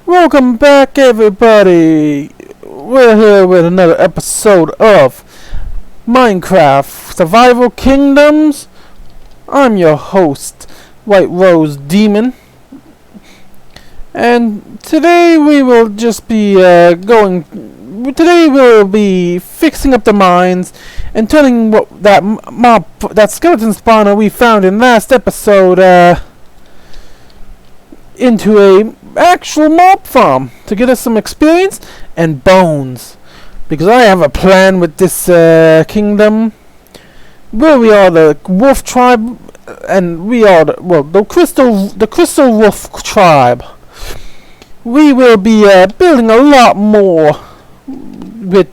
Welcome back, everybody. We're here with another episode of Minecraft Survival Kingdoms. I'm your host, White Rose Demon, and today we will just be Today we'll be fixing up the mines and turning that skeleton spawner we found in last episode into a actual mob farm to get us some experience and bones, because I have a plan with this kingdom where we are the wolf tribe, and we are the crystal wolf tribe. We will be building a lot more with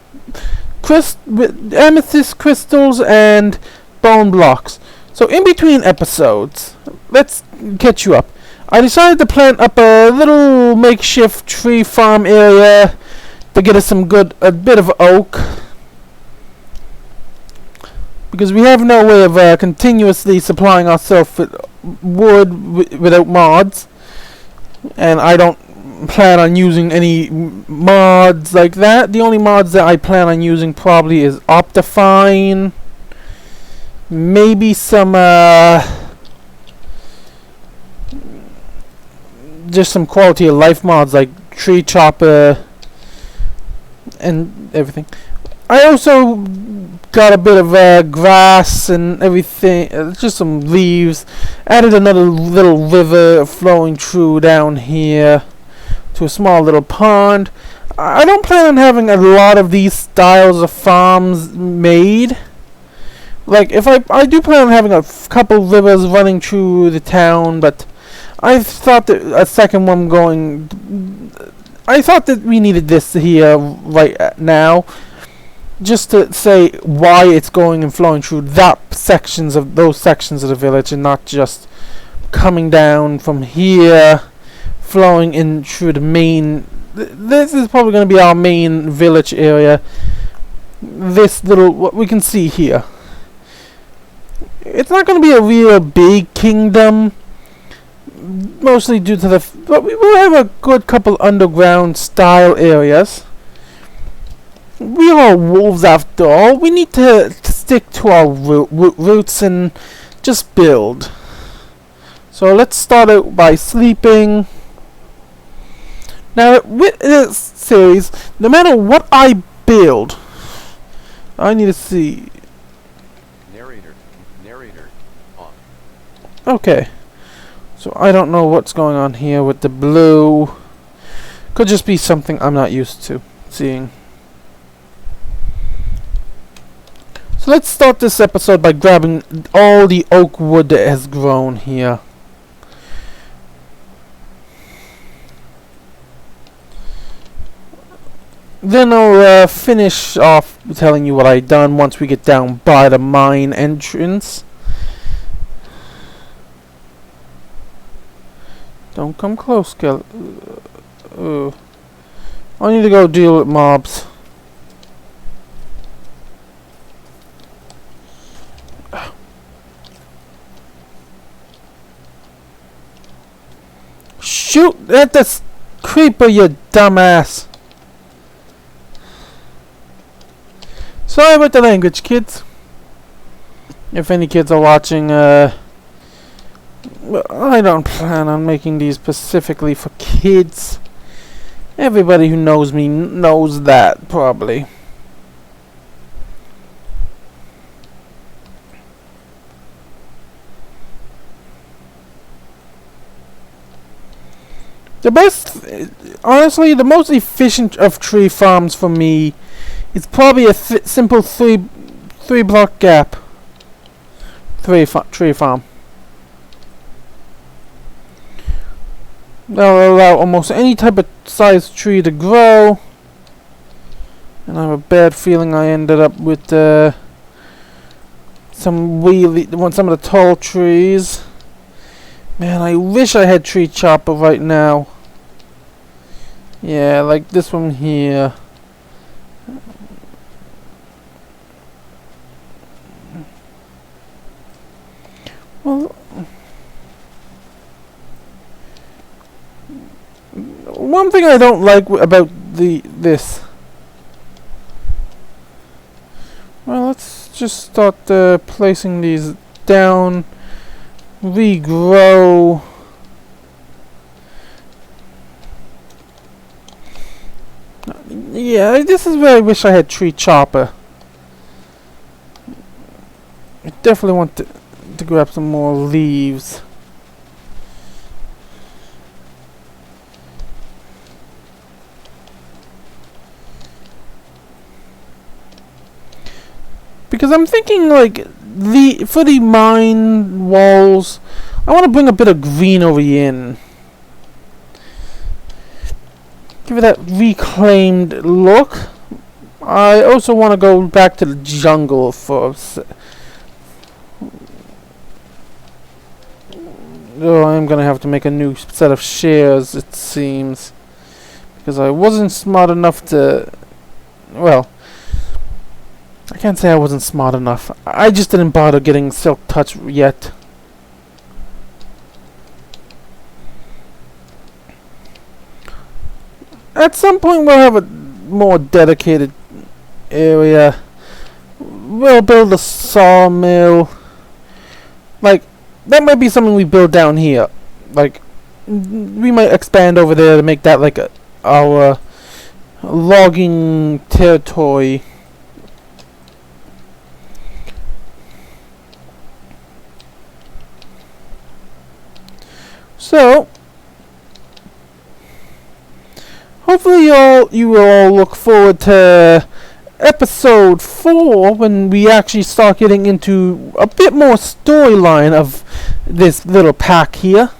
amethyst crystals and bone blocks. So in between episodes, let's catch you up. I decided to plant up a little makeshift tree farm area to get us a bit of oak, because we have no way of continuously supplying ourselves with wood without mods, and I don't plan on using any mods like that. The only mods that I plan on using probably is Optifine, maybe some just some quality of life mods like tree chopper and everything. I also got a bit of grass and everything, just some leaves. Added another little river flowing through down here to a small little pond. I don't plan on having a lot of these styles of farms made. Like, if I do plan on having a couple rivers running through the town, but I thought that I thought that we needed this here right now, just to say why it's going and flowing through those sections of the village, and not just coming down from here, flowing in through the main. This is probably going to be our main village area. This little, what we can see here, it's not going to be a real big kingdom, mostly due to but we will have a good couple underground style areas. We are wolves after all. We need to stick to our roots and just build. So let's start out by sleeping. Now with this series, no matter what I build, I need to see. Narrator on. Okay. So I don't know what's going on here with the blue. Could just be something I'm not used to seeing. So let's start this episode by grabbing all the oak wood that has grown here. Then I'll finish off telling you what I've done once we get down by the mine entrance. Don't come close, skeleton. I need to go deal with mobs. Shoot at this creeper, you dumbass. Sorry about the language, kids. If any kids are watching, I don't plan on making these specifically for kids. Everybody who knows me knows that, probably. Honestly, the most efficient of tree farms for me is probably a simple three block gap tree farm. That'll allow almost any type of size tree to grow. And I have a bad feeling I ended up with some of the tall trees. Man, I wish I had tree chopper right now. Yeah, like this one here. Well, One thing I don't like about this. Well, let's just start placing these down. Regrow. Yeah, this is where I wish I had tree chopper. I definitely want to grab some more leaves. Because I'm thinking like for the mine walls, I want to bring a bit of greenery in. Give it that reclaimed look. I also want to go back to the jungle for. Oh, I'm gonna have to make a new set of shares, it seems, because I wasn't smart enough to. Well, I can't say I wasn't smart enough. I just didn't bother getting Silk Touch yet. At some point we'll have a more dedicated area. We'll build a sawmill. Like, that might be something we build down here. Like, we might expand over there to make that like our logging territory. So, hopefully you will all look forward to episode 4 when we actually start getting into a bit more storyline of this little pack here.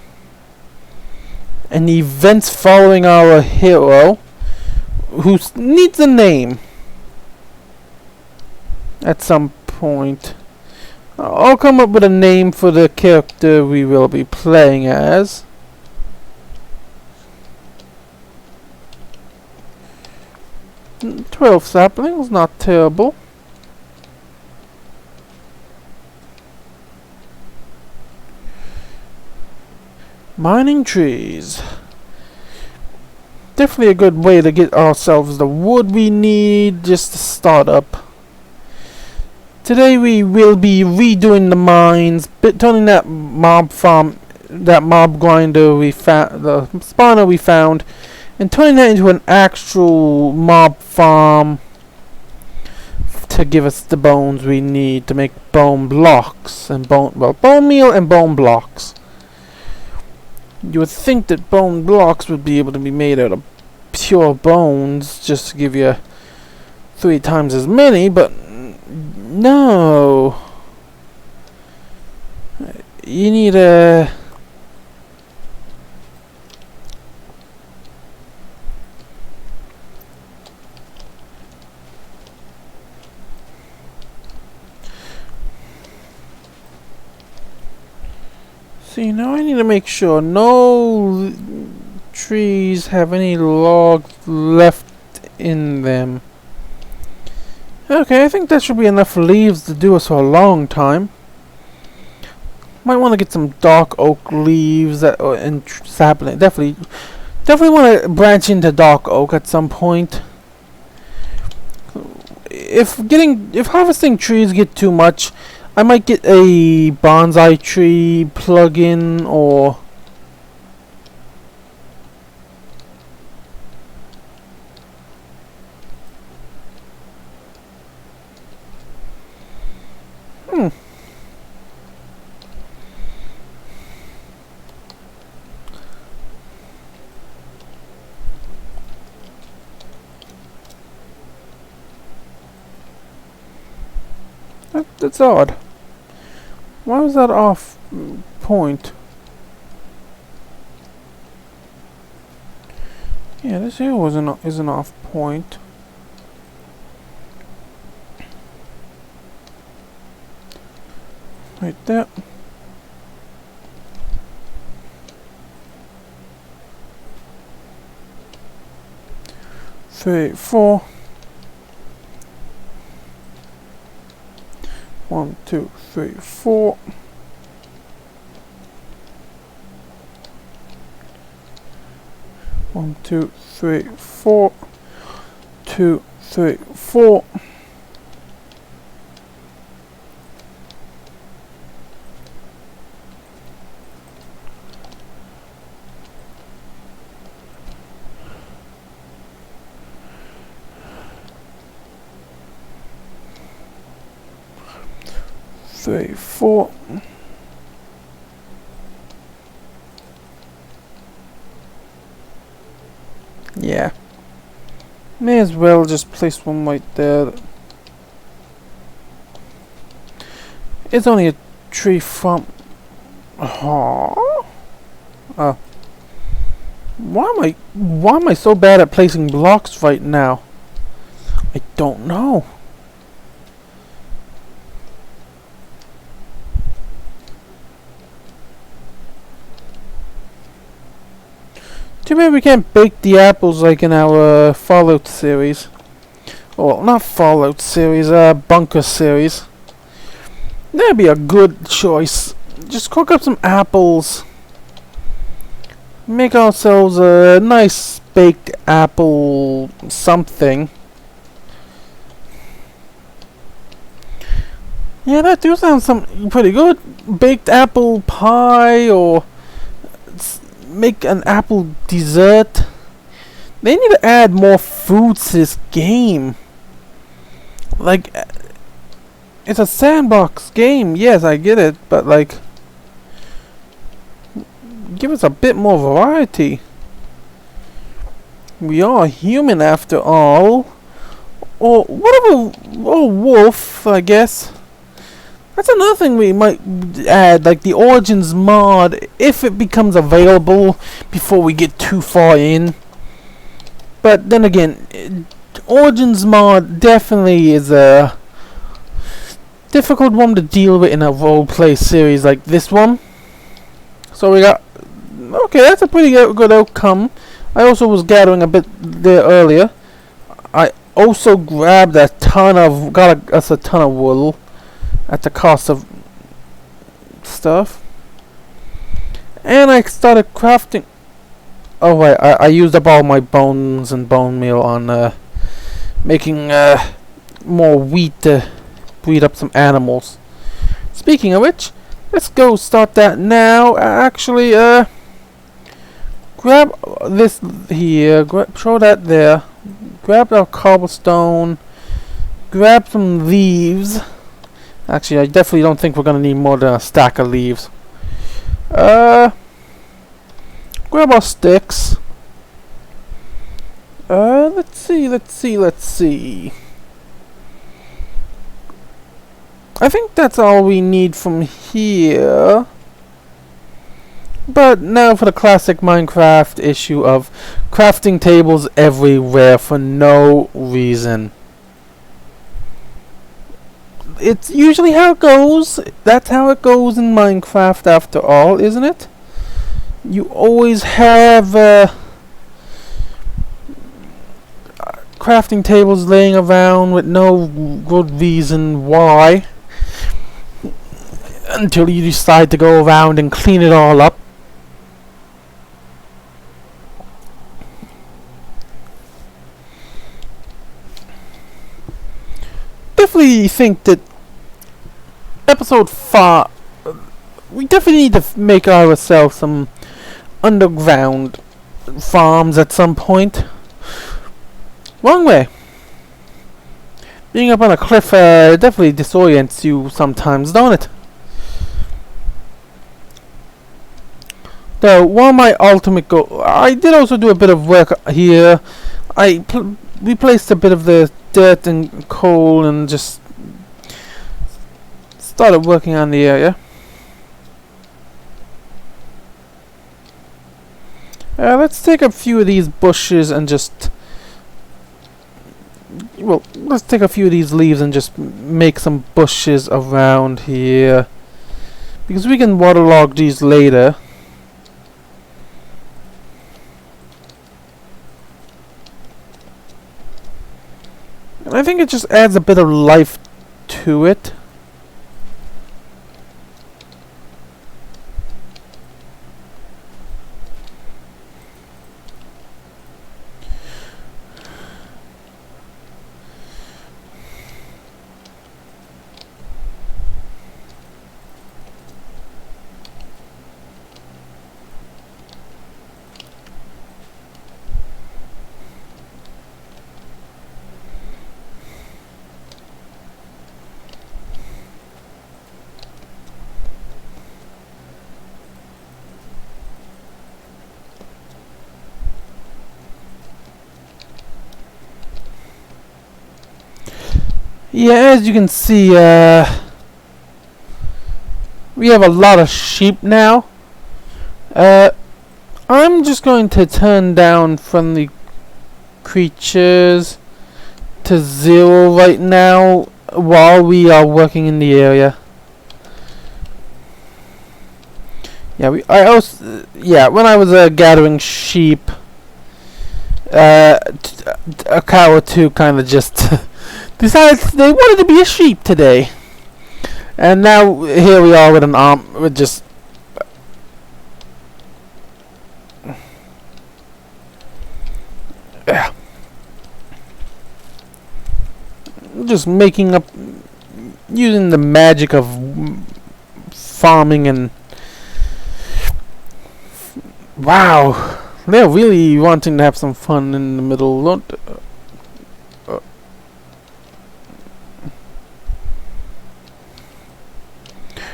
And the events following our hero, who needs a name at some point. I'll come up with a name for the character we will be playing as. Mm, 12 saplings, not terrible. Mining trees. Definitely a good way to get ourselves the wood we need just to start up. Today we will be redoing the mines, turning that mob farm, that mob grinder we found, the spawner we found, and turning that into an actual mob farm to give us the bones we need to make bone blocks and bone meal and bone blocks. You would think that bone blocks would be able to be made out of pure bones just to give you 3 times as many, but no. You need a... See, now I need to make sure no trees have any logs left in them. Okay, I think that should be enough leaves to do us for a long time. Might want to get some dark oak leaves and sapling. Definitely want to branch into dark oak at some point. If harvesting trees get too much, I might get a bonsai tree plug-in or... That's odd. Why was that off point? Yeah, this here is an off point. Right there. Three, 4. 1, 2, 3, 4. 1, 2, 3, 4. 2, 3, 4. Three, 4. Yeah. May as well just place one right there. It's only a tree from... Oh. Why am I so bad at placing blocks right now? I don't know. Too bad we can't bake the apples like in our Fallout series. Well, not Fallout series, Bunker series. That'd be a good choice. Just cook up some apples. Make ourselves a nice baked apple something. Yeah, that do sound pretty good. Baked apple pie or make an apple dessert. They need to add more food to this game. Like, it's a sandbox game. Yes, I get it, but like, give us a bit more variety. We are human after all. Or whatever. Or wolf, I guess. That's another thing we might add, like the Origins mod, if it becomes available before we get too far in. But then again, Origins mod definitely is a difficult one to deal with in a roleplay series like this one. So we got... Okay, that's a pretty good outcome. I also was gathering a bit there earlier. I also grabbed a ton of... got us a ton of wool. At the cost of stuff. And I started crafting... Oh wait, I used up all my bones and bone meal on making more wheat to breed up some animals. Speaking of which, let's go start that now. Actually, grab this here, throw that there. Grab our cobblestone. Grab some leaves. Actually, I definitely don't think we're gonna need more than a stack of leaves. Grab our sticks. Let's see. I think that's all we need from here. But now for the classic Minecraft issue of crafting tables everywhere for no reason. It's usually how it goes. That's how it goes in Minecraft after all, isn't it? You always have crafting tables laying around with no good reason why. Until you decide to go around and clean it all up. Definitely think that episode 5, we definitely need to make ourselves some underground farms at some point. Wrong way. Being up on a cliff definitely disorients you sometimes, don't it? Though, one of my ultimate goal, I did also do a bit of work here. I replaced a bit of the dirt and coal and just started working on the area. Let's take a few of these bushes and just... Well, let's take a few of these leaves and just make some bushes around here. Because we can waterlog these later. And I think it just adds a bit of life to it. Yeah, as you can see, we have a lot of sheep now. I'm just going to turn down friendly creatures to 0 right now while we are working in the area. Yeah, when I was gathering sheep, a cow or two kind of just decided they wanted to be a sheep today, and now here we are with an with just making up, using the magic of farming and wow, they're really wanting to have some fun in the middle.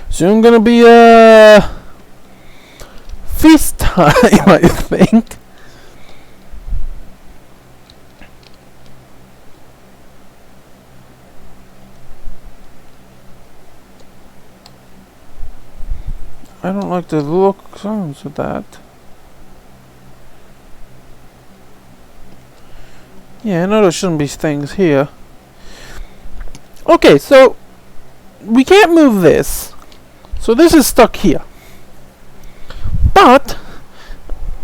Soon gonna be feast time, I think. I don't like the look of that. Yeah, I know there shouldn't be things here. Okay, so we can't move this. So this is stuck here. But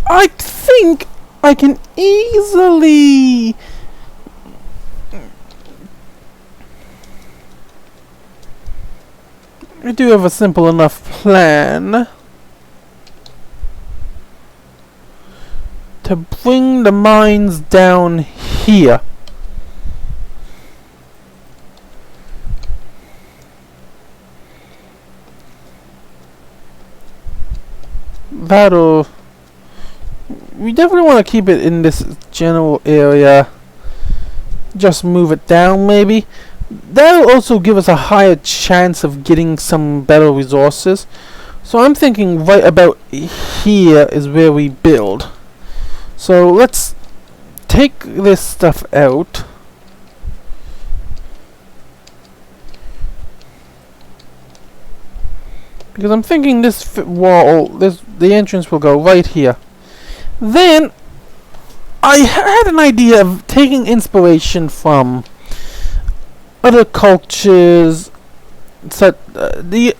I think I can easily I do have a simple enough plan to bring the mines down here. We definitely want to keep it in this general area. Just move it down maybe. That'll also give us a higher chance of getting some better resources. So I'm thinking right about here is where we build. So let's take this stuff out. Because I'm thinking this the entrance will go right here. Then I had an idea of taking inspiration from other cultures, such the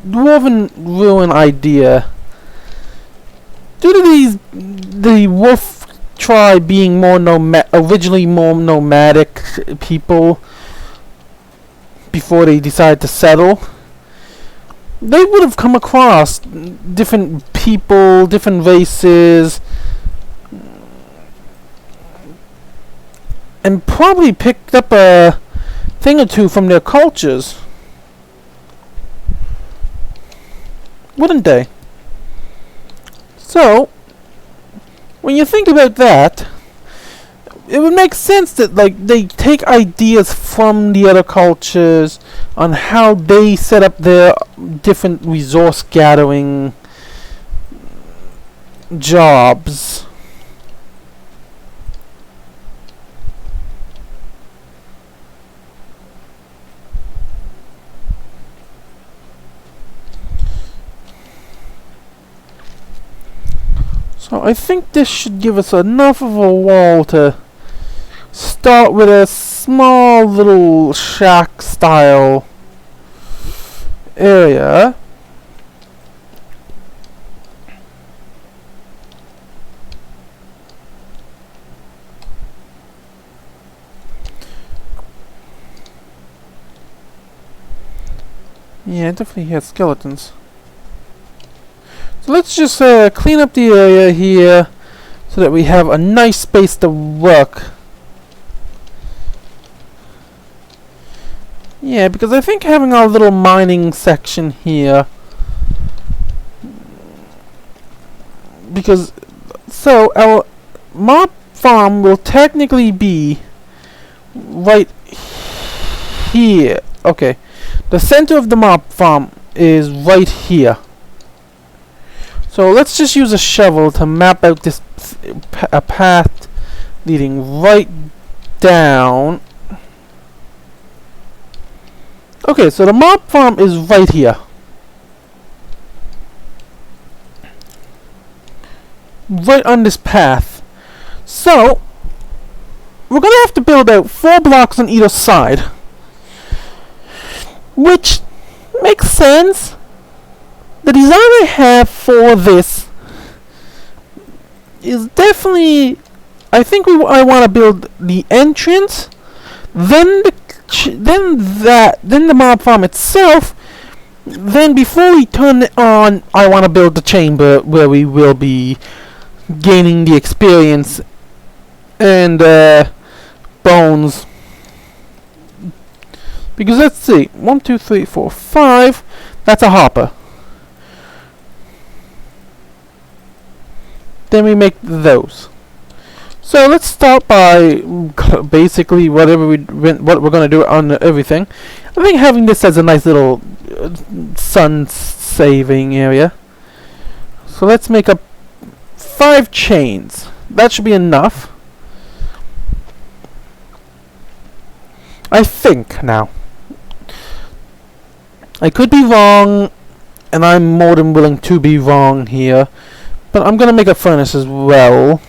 dwarven ruin idea. Due to the wolf tribe being more originally more nomadic people before they decided to settle, they would have come across different people, different races, and probably picked up a thing or two from their cultures. Wouldn't they? So, when you think about that, it would make sense that they take ideas from the other cultures on how they set up their different resource gathering jobs. So I think this should give us enough of a wall to start with a small little shack style area. Yeah, definitely has skeletons. So let's just clean up the area here so that we have a nice space to work. Yeah, because I think having our little mining section here, because so our mob farm will technically be right here. Okay, the center of the mob farm is right here. So let's just use a shovel to map out this a path leading right down. Okay, so the mob farm is right here. Right on this path. So, we're gonna have to build out 4 blocks on either side. Which makes sense. The design I have for this is definitely... I think I want to build the entrance, then the mob farm itself. Then before we turn it on, I want to build the chamber where we will be gaining the experience and bones. Because let's see, 1, 2, 3, 4, 5. That's a hopper. Then we make those. So let's start by basically what we're gonna do on everything. I think having this as a nice little sun saving area. So let's make up 5 chains. That should be enough. I think now. I could be wrong, and I'm more than willing to be wrong here. But I'm gonna make a furnace as well.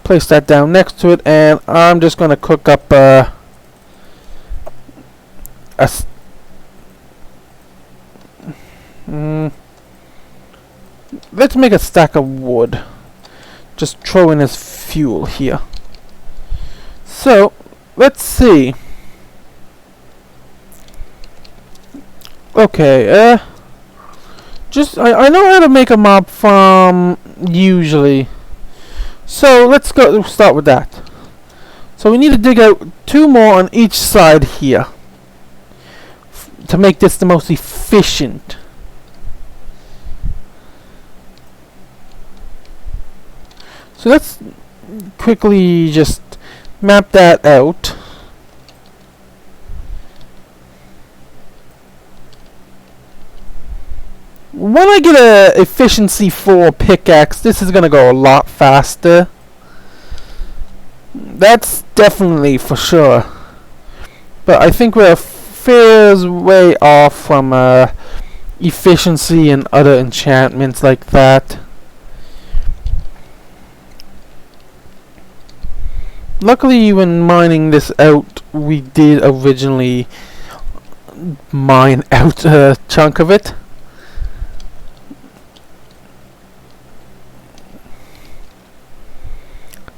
Place that down next to it, and I'm just gonna cook up let's make a stack of wood. Just throw in as fuel here. So let's see. Okay, I know how to make a mob farm usually. So let's start with that. So we need to dig out 2 more on each side here to make this the most efficient. So let's quickly just map that out. When I get a efficiency 4 pickaxe, this is gonna go a lot faster. That's definitely for sure. But I think we're a fair way off from efficiency and other enchantments like that. Luckily, when mining this out, we did originally mine out a chunk of it.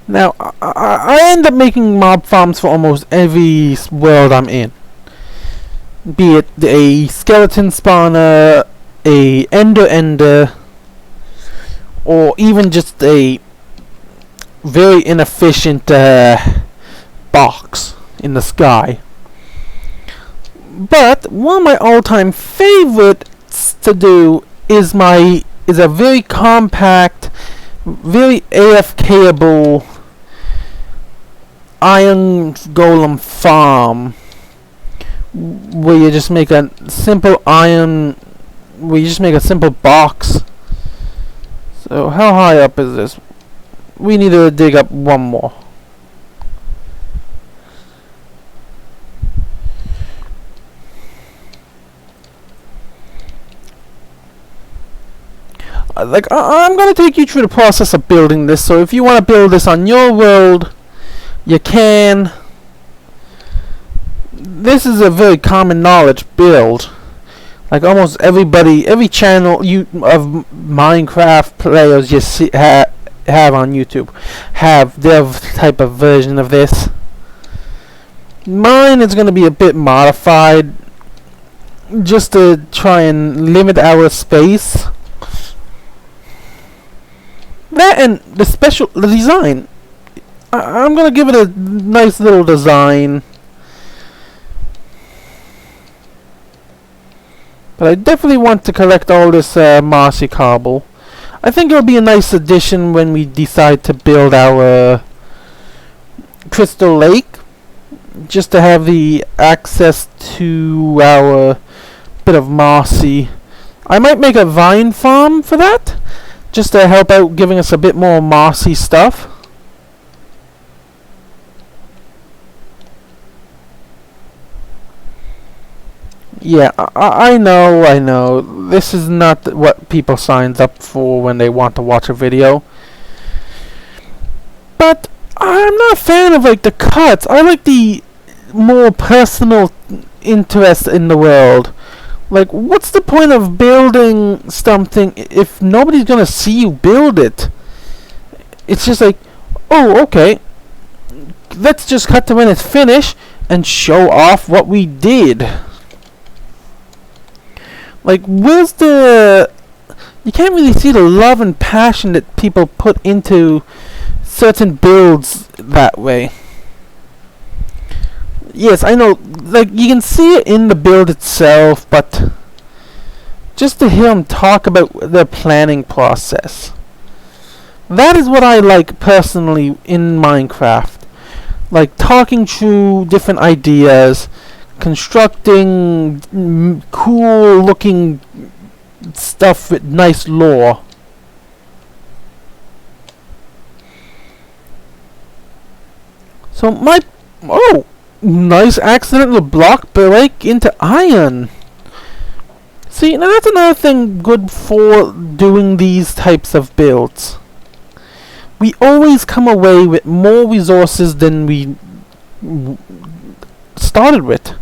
Now, I end up making mob farms for almost every world I'm in. Be it a skeleton spawner, a ender, or even just a very inefficient box in the sky. But one of my all-time favorites to do is a very compact, very AFKable iron golem farm, where you just make a simple box. So how high up is this? We need to dig up 1 more. I'm gonna take you through the process of building this, so if you want to build this on your world, you can. This is a very common knowledge build. Like almost every channel of Minecraft players you see have on YouTube have their type of version of this. Mine is going to be a bit modified, just to try and limit our space. That and the design. I'm gonna give it a nice little design. But I definitely want to collect all this mossy cobble. I think it'll be a nice addition when we decide to build our crystal lake. Just to have the access to our bit of mossy. I might make a vine farm for that, just to help out giving us a bit more mossy stuff. Yeah, I know. This is not what people signs up for when they want to watch a video. But I'm not a fan of like the cuts. I like the more personal interest in the world. Like, what's the point of building something if nobody's gonna see you build it? It's just like, oh, okay, let's just cut to when it's finished and show off what we did. Like, where's the... You can't really see the love and passion that people put into certain builds that way. Yes, I know, like, you can see it in the build itself, but just to hear them talk about their planning process. That is what I like personally in Minecraft. Like, talking through different ideas, constructing cool looking stuff with nice lore. So nice accidental block break into iron. See, now that's another thing good for doing these types of builds. We always come away with more resources than we started with.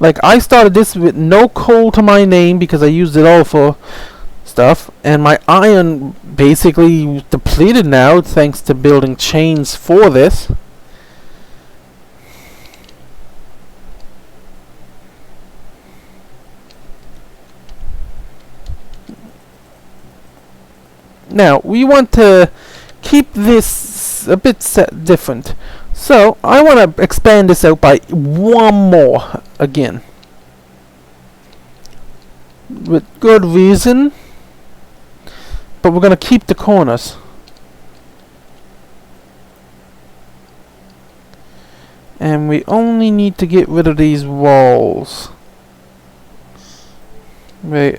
Like, I started this with no coal to my name because I used it all for stuff, and my iron basically depleted now thanks to building chains for this. Now, we want to keep this a bit different. So, I want to expand this out by one more again. With good reason. But we're going to keep the corners. And we only need to get rid of these walls. Wait,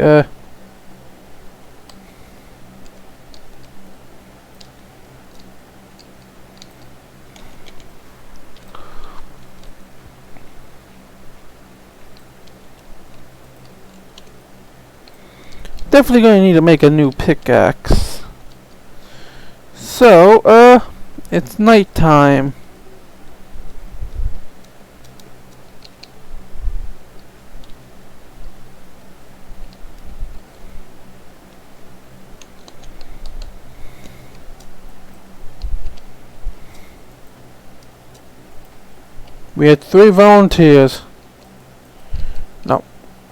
definitely going to need to make a new pickaxe. So, it's night time. We had 3 volunteers. No.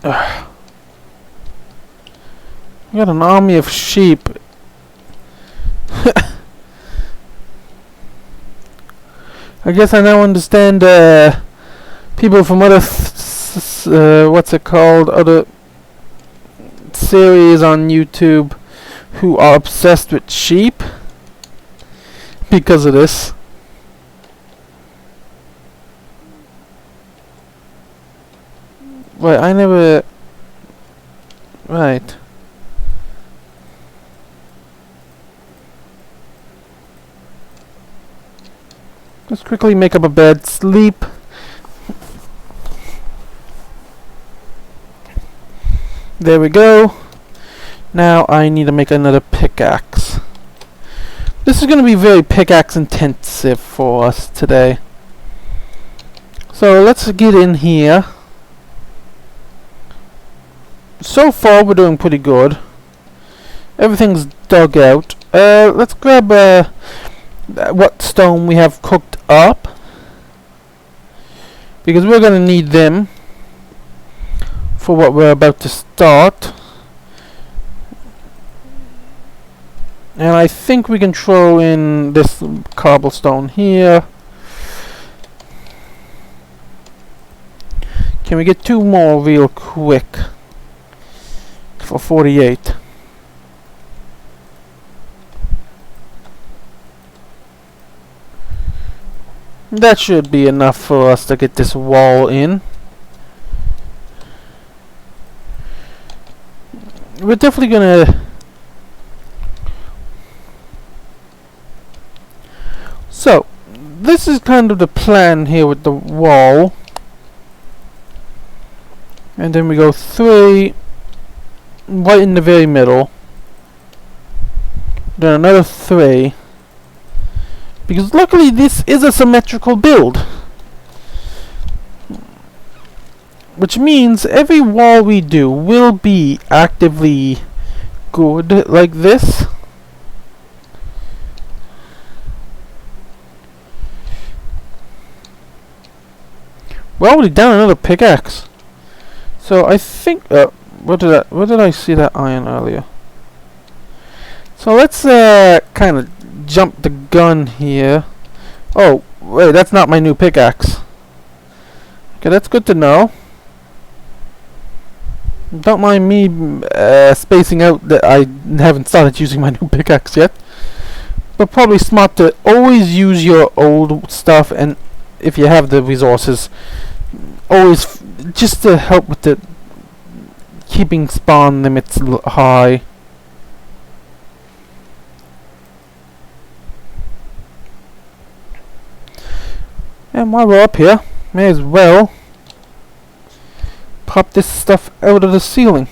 Ugh. We got an army of sheep. I guess I now understand people from other what's it called, other series on YouTube who are obsessed with sheep because of this. Wait, I never... Right. Let's quickly make up a bed, sleep. There we go. Now I need to make another pickaxe. This is going to be very pickaxe intensive for us today. So let's get in here. So far we're doing pretty good. Everything's dug out. Let's grab what stone we have cooked up, because we're going to need them for what we're about to start. And I think we can throw in this cobblestone here. Can we get 2 more real quick for 48? That should be enough for us to get this wall in. We're definitely gonna... So, this is kind of the plan here with the wall. And then we go 3 right in the very middle. Then another 3. Because luckily this is a symmetrical build. Which means every wall we do will be actively good like this. We're already down another pickaxe. So I think where did I see that iron earlier? So let's kind of jump the gun here. Oh, wait, that's not my new pickaxe. Okay, that's good to know. Don't mind me spacing out that I haven't started using my new pickaxe yet. But probably smart to always use your old stuff, and if you have the resources, always just to help with the keeping spawn limits high. And while we're up here, may as well pop this stuff out of the ceiling.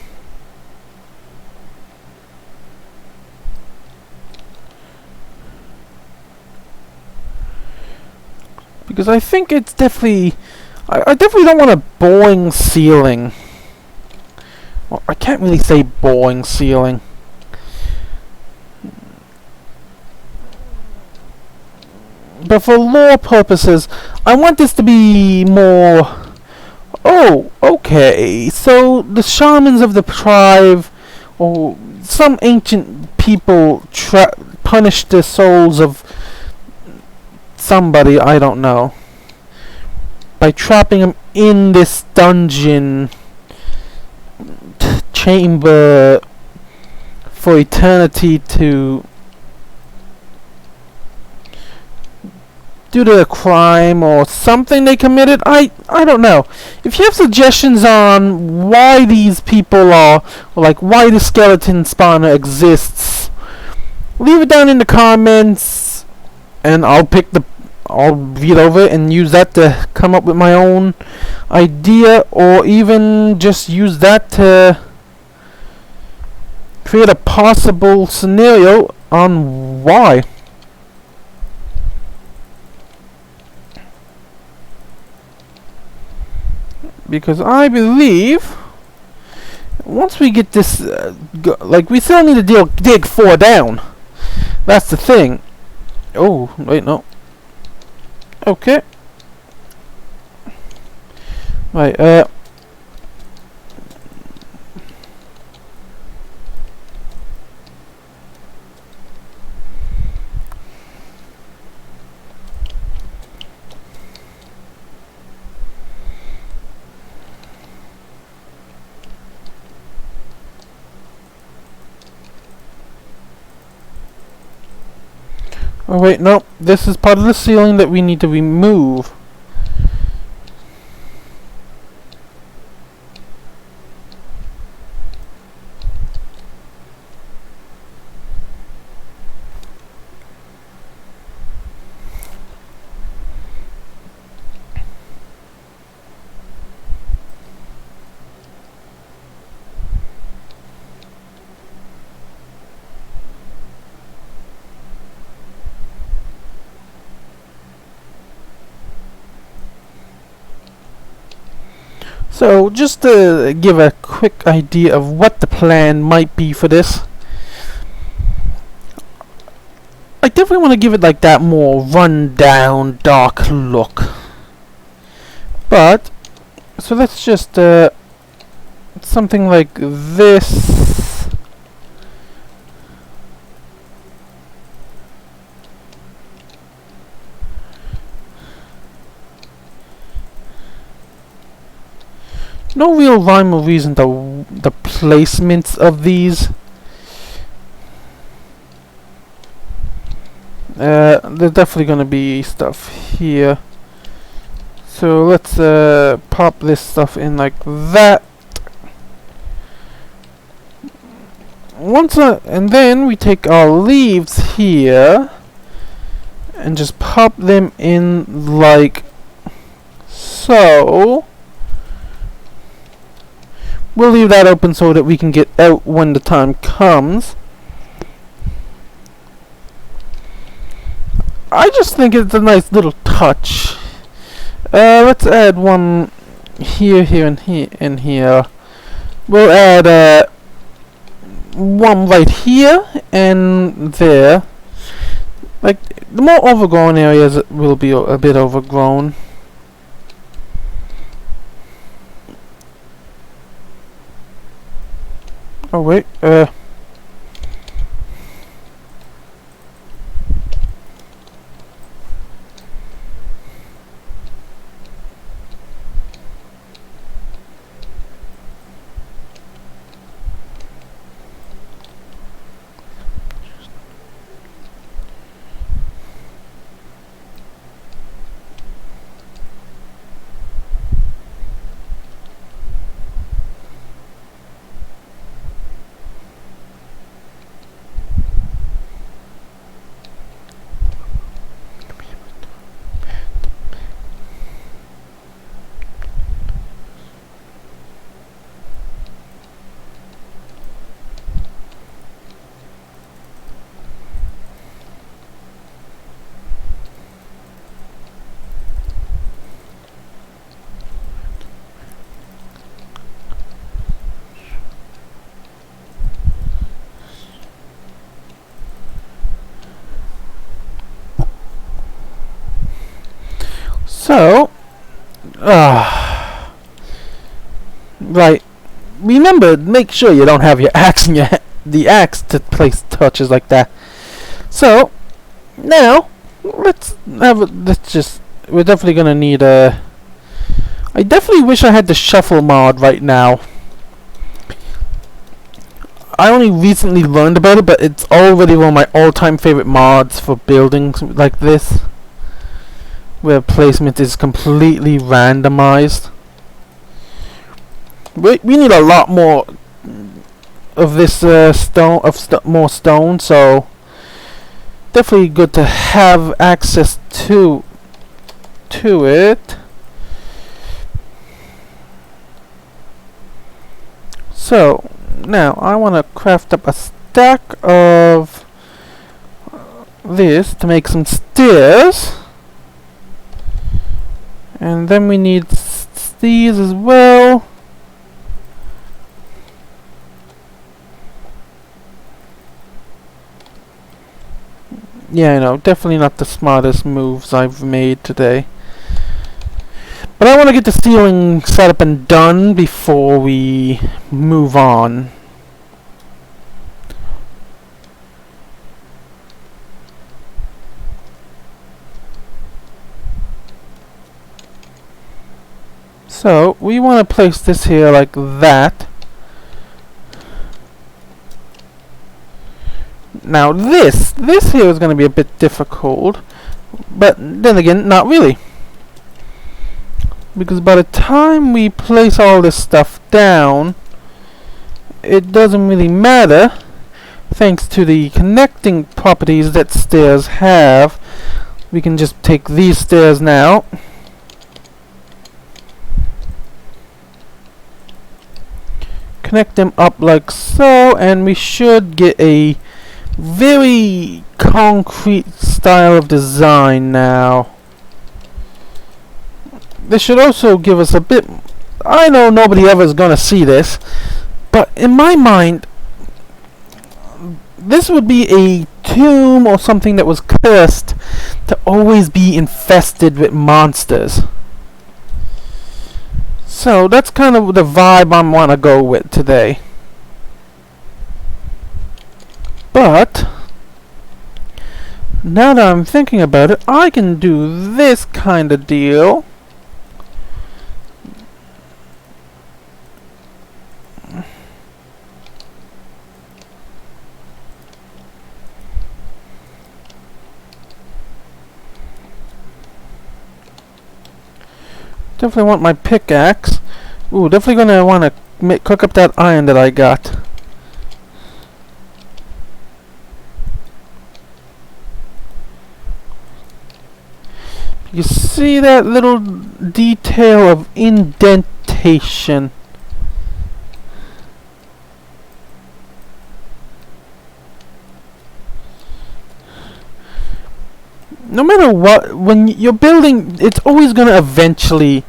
Because I think it's definitely... I definitely don't want a boring ceiling. Well, I can't really say boring ceiling. But for lore purposes, I want this to be more... Oh, okay. So the shamans of the tribe, or some ancient people, punished the souls of somebody, I don't know, by trapping them in this dungeon chamber for eternity to due to a crime or something they committed. I don't know. If you have suggestions on why these people are, or like why the skeleton spawner exists, leave it down in the comments, and I'll read over it and use that to come up with my own idea, or even just use that to create a possible scenario on why. Because I believe once we get this, like, we still need to dig 4 down. That's the thing. Oh, wait, no. Okay. Right, oh wait, no. This is part of the ceiling that we need to remove. So, just to give a quick idea of what the plan might be for this, I definitely want to give it like that more run-down, dark look. But, so let's just, something like this. No real rhyme or reason to the placements of these. There's definitely gonna be stuff here. So let's pop this stuff in like that. And then we take our leaves here and just pop them in like so. we'll leave that open so that we can get out when the time comes. I just think it's a nice little touch. Let's add one here, and here. We'll add one right here and there. Like, the more overgrown areas will be a bit overgrown. Oh wait, so, right. Remember, make sure you don't have your axe in the axe to place touches like that. So, now, let's just, we're definitely gonna need a, I definitely wish I had the shuffle mod right now. I only recently learned about it, but it's already one of my all-time favorite mods for buildings like this, where placement is completely randomized. We need a lot more of this more stone, so definitely good to have access to it. So now I want to craft up a stack of this to make some stairs, and then we need these as well. Yeah, I know, definitely not the smartest moves I've made today. But I want to get the ceiling set up and done before we move on. So, we want to place this here like that. Now this here is going to be a bit difficult, but then again, not really. Because by the time we place all this stuff down, it doesn't really matter, thanks to the connecting properties that stairs have. We can just take these stairs now, connect them up like so, and we should get a very concrete style of design now. This should also give us a bit, I know nobody ever is gonna see this, but in my mind this would be a tomb or something that was cursed to always be infested with monsters. So that's kind of the vibe I want to go with today. But now that I'm thinking about it, I can do this kind of deal. Definitely want my pickaxe. Ooh, definitely gonna want to cook up that iron that I got. You see that little detail of indentation? no matter what, when you're building, it's always gonna eventually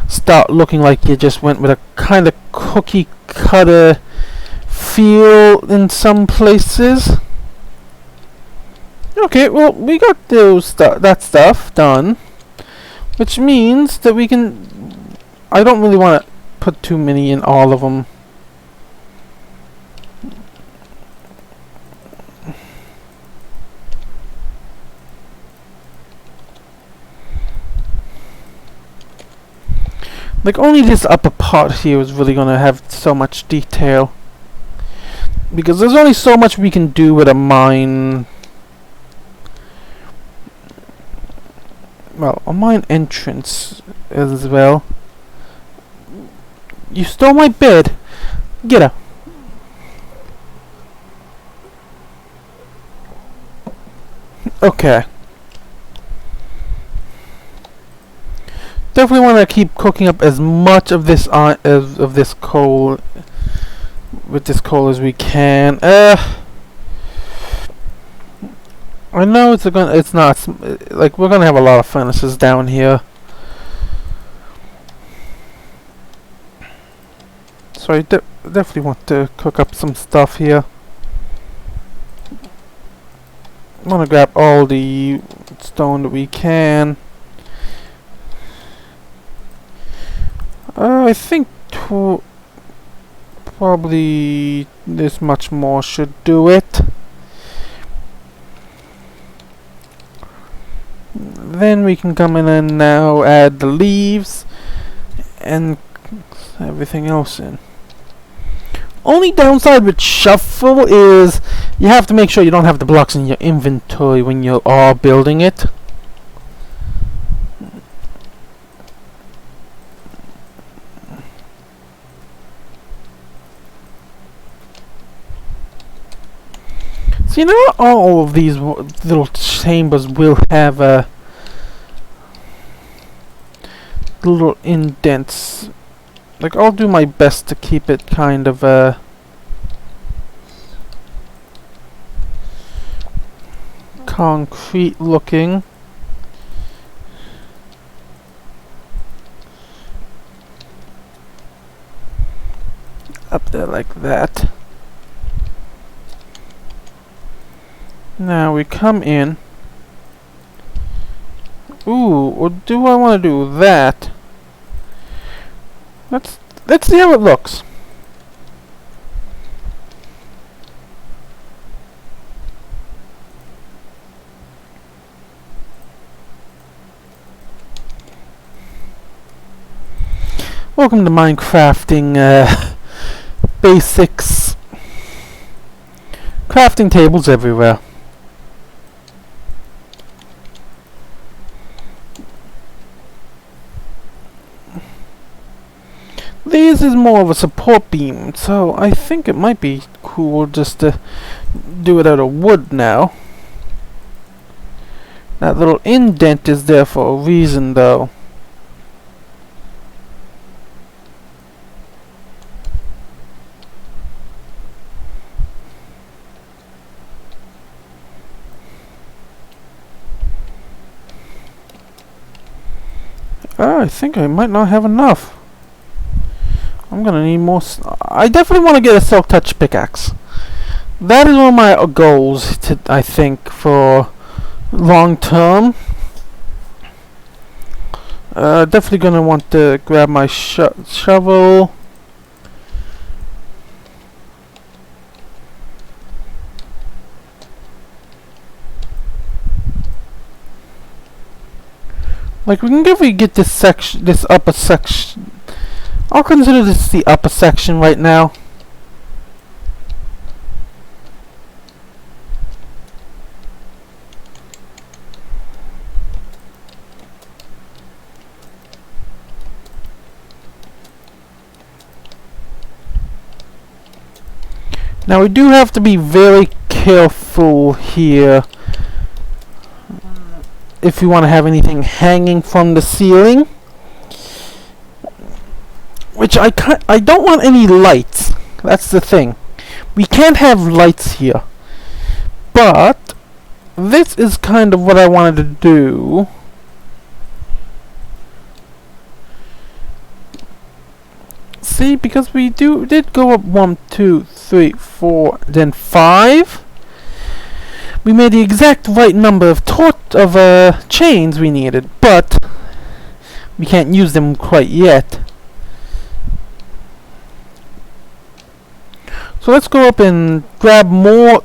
start looking like you just went with a kind of cookie cutter feel in some places. Okay, well, we got that stuff done, which means that we can. I don't really want to put too many in all of them. Like, only this upper part here is really gonna have so much detail, because there's only so much we can do with a mine. Well, a mine entrance as well. You stole my bed. Get her. Okay. Definitely want to keep cooking up as much of this of this coal with this coal as we can. I know it's not like we're gonna have a lot of furnaces down here. So I definitely want to cook up some stuff here. I'm gonna grab all the stone that we can. I think probably this much more should do it. Then we can come in and now add the leaves and everything else in. Only downside with shuffle is you have to make sure you don't have the blocks in your inventory when you are building it. So you know, all of these little chambers will have little indents. Like, I'll do my best to keep it kind of concrete looking. Up there like that. Now we come in. Ooh, or do I want to do that? Let's see how it looks. Welcome to Minecrafting basics. Crafting tables everywhere. This is more of a support beam, so I think it might be cool just to do it out of wood now. That little indent is there for a reason, though. I think I might not have enough. I'm gonna need more. I definitely want to get a silk touch pickaxe. That is one of my goals, I think, for long term. Definitely gonna want to grab my shovel. Like, we can definitely get this section, this upper section. I'll consider this the upper section right now. Now we do have to be very careful here if we want to have anything hanging from the ceiling. Which I don't want any lights. That's the thing. We can't have lights here. But this is kind of what I wanted to do. See, because we did go up 1, 2, 3, 4, then 5. We made the exact right number of chains we needed, but we can't use them quite yet. So let's go up and grab more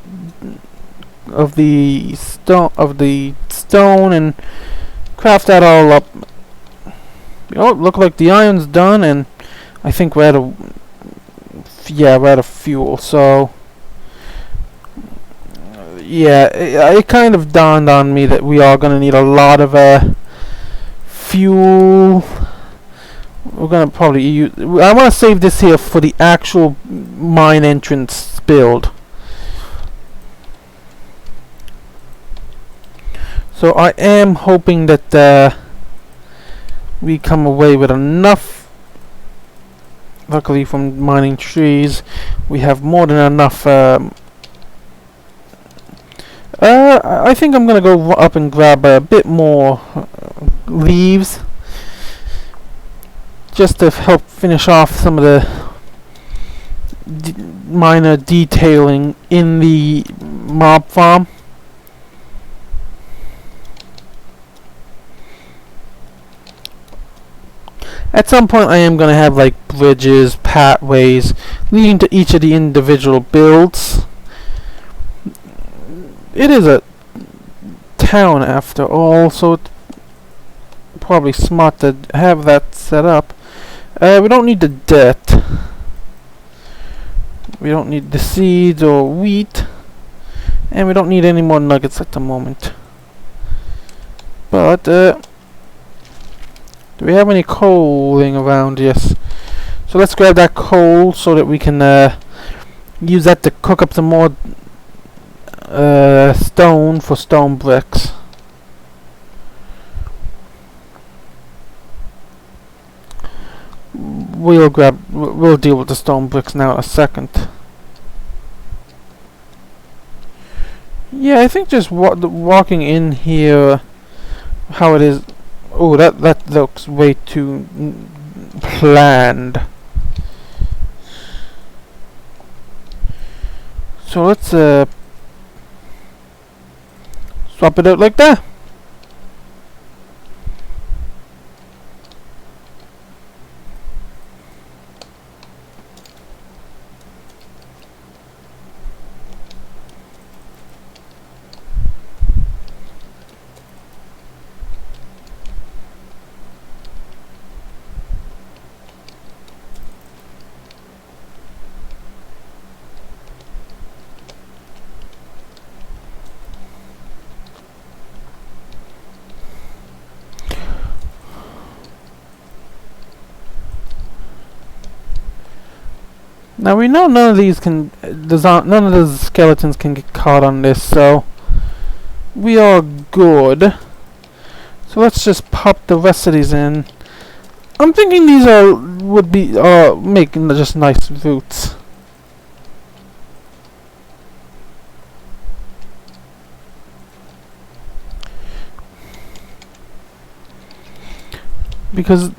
of the stone and craft that all up. Oh, look like the iron's done, and I think we're out of fuel. So yeah, it kind of dawned on me that we are gonna need a lot of fuel. We're gonna probably use. I want to save this here for the actual mine entrance build. So I am hoping that we come away with enough. Luckily, from mining trees, we have more than enough. I think I'm gonna go up and grab a bit more leaves, just to help finish off some of the minor detailing in the mob farm. At some point I am going to have like bridges, pathways leading to each of the individual builds. It is a town after all, so it's probably smart to have that set up. We don't need the dirt. We don't need the seeds or wheat. And we don't need any more nuggets at the moment. But, do we have any coal laying around? Yes. So let's grab that coal so that we can use that to cook up some more stone for stone bricks. We'll deal with the stone bricks now in a second. Yeah, I think just walking in here, how it is. Oh, that looks way too planned. So let's swap it out like that. Now we know none of these none of the skeletons can get caught on this, so we are good. So let's just pop the rest of these in. I'm thinking these would be making just nice roots. Because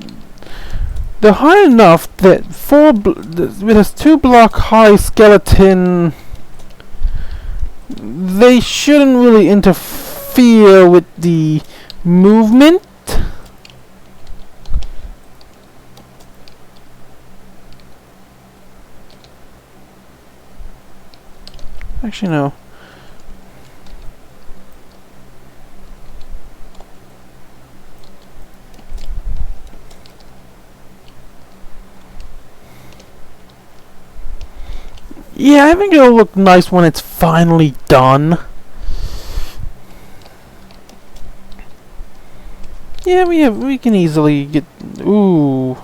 they're high enough that with a 2-block high skeleton, they shouldn't really interfere with the movement. Actually, no. Yeah, I think it'll look nice when it's finally done. Yeah, we can easily get. Ooh.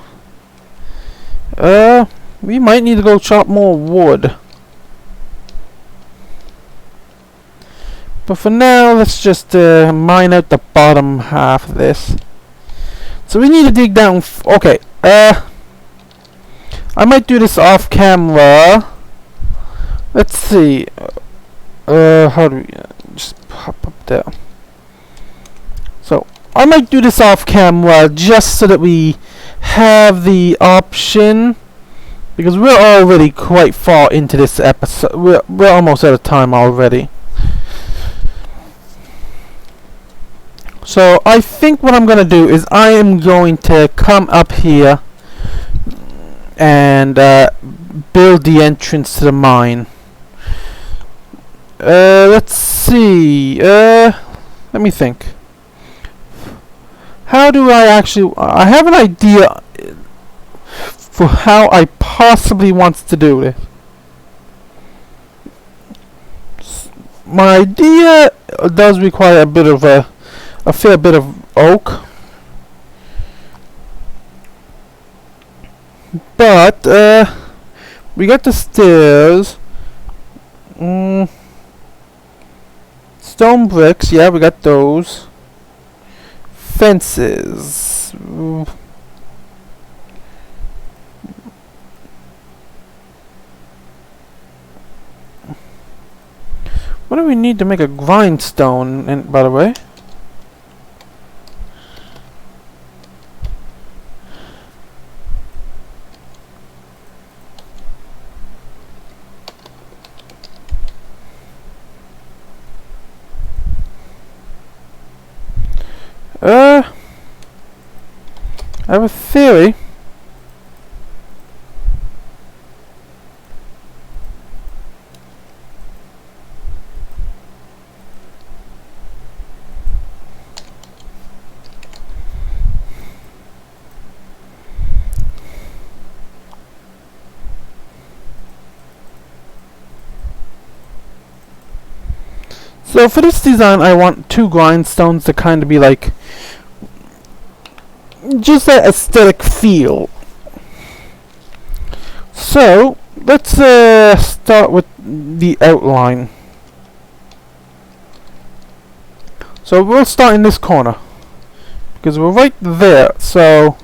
We might need to go chop more wood. But for now, let's just mine out the bottom half of this. So we need to dig down. Okay. I might do this off camera. Let's see. How do we just pop up there. So I might do this off camera just so that we have the option, because we're already quite far into this episode. We're almost out of time already. So I think what I'm going to do is I am going to come up here and build the entrance to the mine. Let's see. Let me think. How do I actually... I have an idea for how I possibly want to do this. My idea does require a bit of a fair bit of oak. But we got the stairs. Stone bricks, yeah, we got those. Fences. What do we need to make a grindstone, and by the way? I have a theory. So for this design, I want two grindstones to kind of be like just that aesthetic feel. So let's start with the outline. So we'll start in this corner because we're right there. So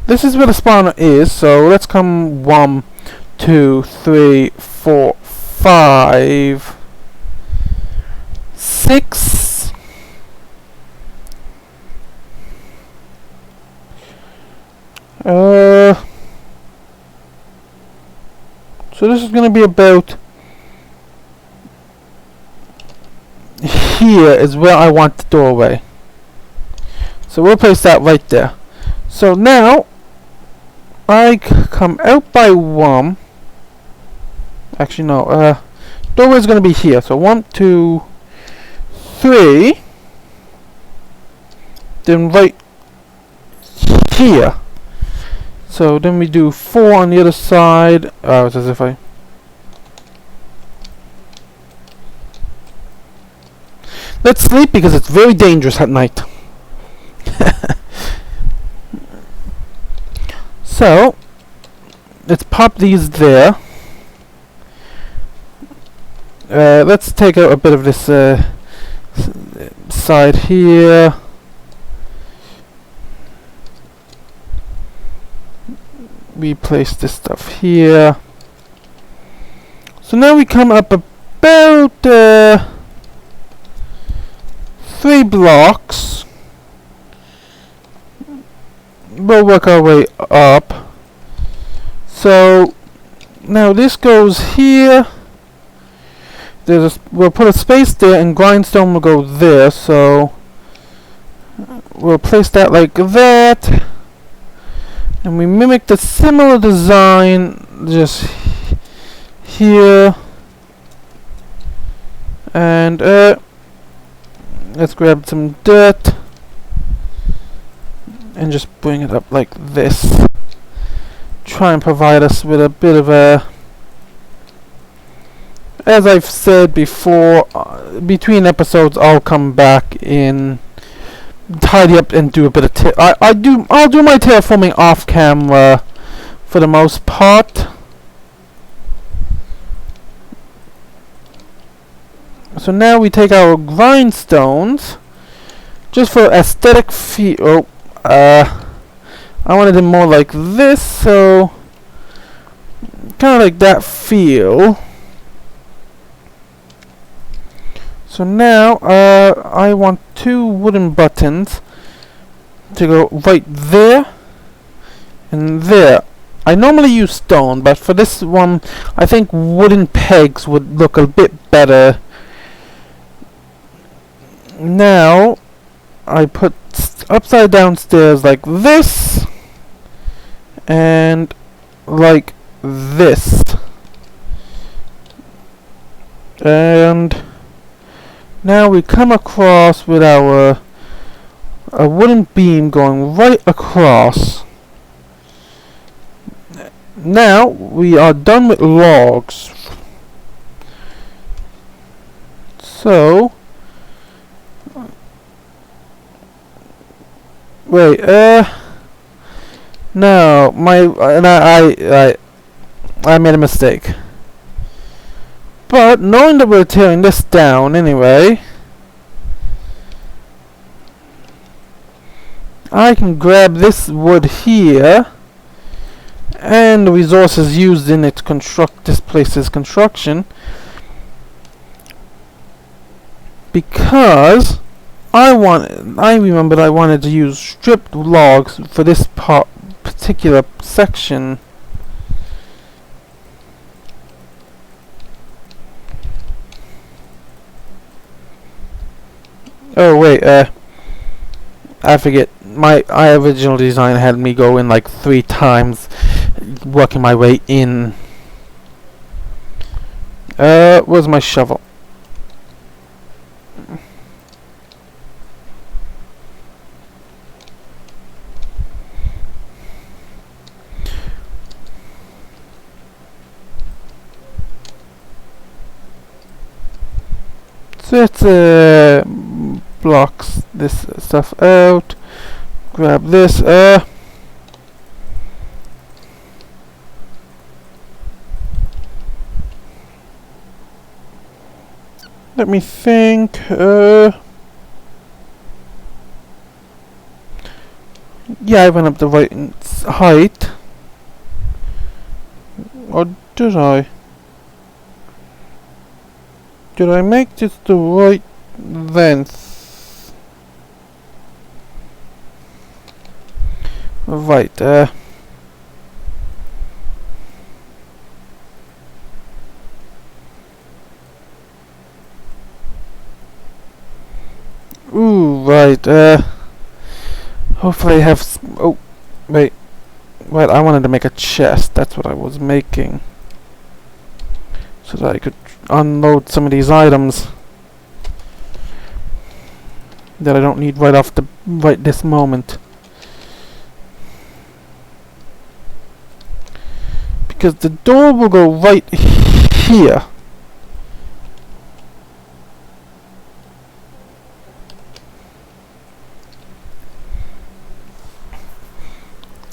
this is where the spawner is. So let's come 1, 2, 3, 4, 5, 6. So this is going to be about here is where I want the doorway. So we'll place that right there. So now I come out by 1. Actually no, doorway is going to be here. So 1, 2, 3. Then right here. So then we do 4 on the other side. It's as if I... Let's sleep because it's very dangerous at night. So let's pop these there. Let's take out a bit of this side here. We place this stuff here. So now we come up about 3 blocks. We'll work our way up. So now this goes here. We'll put a space there, and grindstone will go there. So we'll place that like that. And we mimic the similar design just here. And let's grab some dirt and just bring it up like this. Try and provide us with a bit of a... As I've said before, between episodes I'll come back in, tidy up and do a bit of I'll do my terraforming off camera for the most part. So now we take our grindstones just for aesthetic feel. I wanted it more like this, so kind of like that feel. So now, I want 2 wooden buttons to go right there and there. I normally use stone, but for this one, I think wooden pegs would look a bit better. Now, I put upside down stairs like this, and like this. And now we come across with a wooden beam going right across. Now we are done with logs. So wait, no, I made a mistake. But knowing that we're tearing this down anyway, I can grab this wood here and the resources used in it to construct this place's construction, because I remembered I wanted to use stripped logs for this particular section. Oh wait, I forget. My original design had me go in like 3 times, working my way in. Where's my shovel? So let's blocks this stuff out. Grab this. Let me think. Yeah, I went up the right height. Or did I? Did I make this the right length? Right, ooh, right, hopefully I have oh, wait, I wanted to make a chest, that's what I was making, so that I could unload some of these items that I don't need right this moment. Because the door will go right here.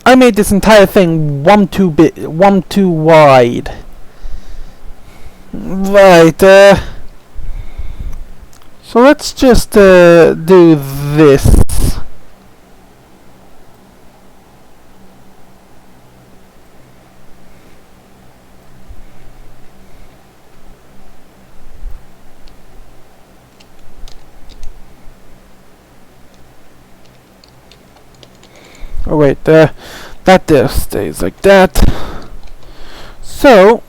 I made this entire thing one too wide. Right, so let's just do this. Oh wait, that there stays like that. So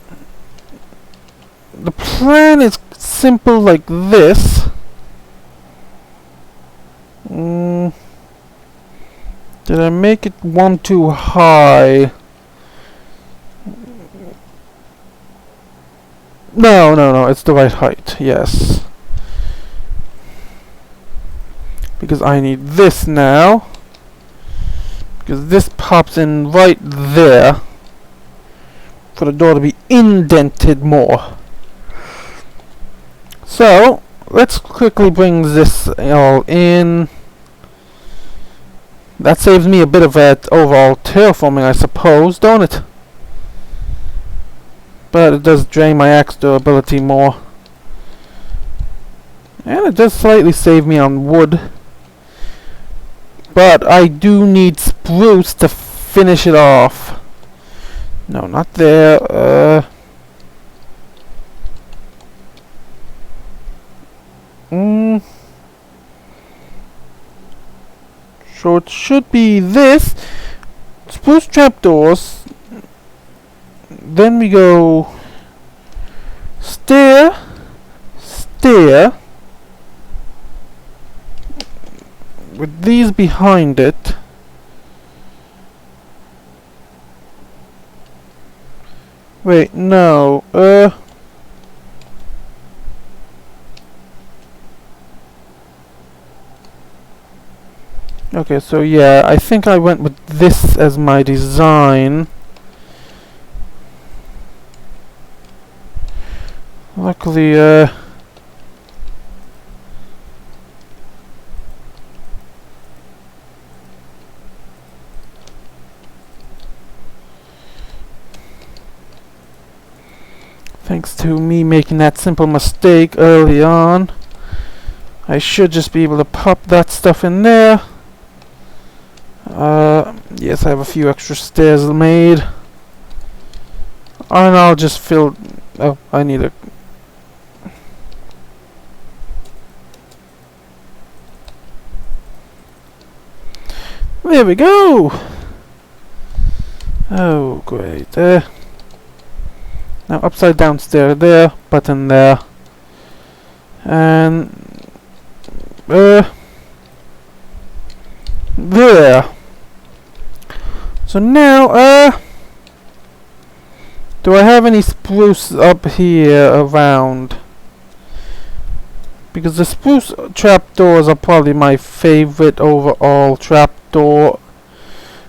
the plan is simple like this. Did I make it one too high? No, it's the right height, yes. Because I need this now. Because this pops in right there for the door to be indented more. So let's quickly bring this all in. That saves me a bit of overall terraforming, I suppose, don't it? But it does drain my axe durability more. And it does slightly save me on wood. But I do need spruce to finish it off. No, not there. Mm. So it should be this. Spruce trapdoors. Then we go stair, stair, with these behind it. Wait, no. Okay, so yeah, I think I went with this as my design. Luckily, thanks to me making that simple mistake early on, I should just be able to pop that stuff in there. Yes, I have a few extra stairs made. And I'll just fill... Oh, I need a... There we go! Oh, great. Now upside down stair there, button there. And... there! So now, do I have any spruce up here around? Because the spruce trapdoors are probably my favorite overall trapdoor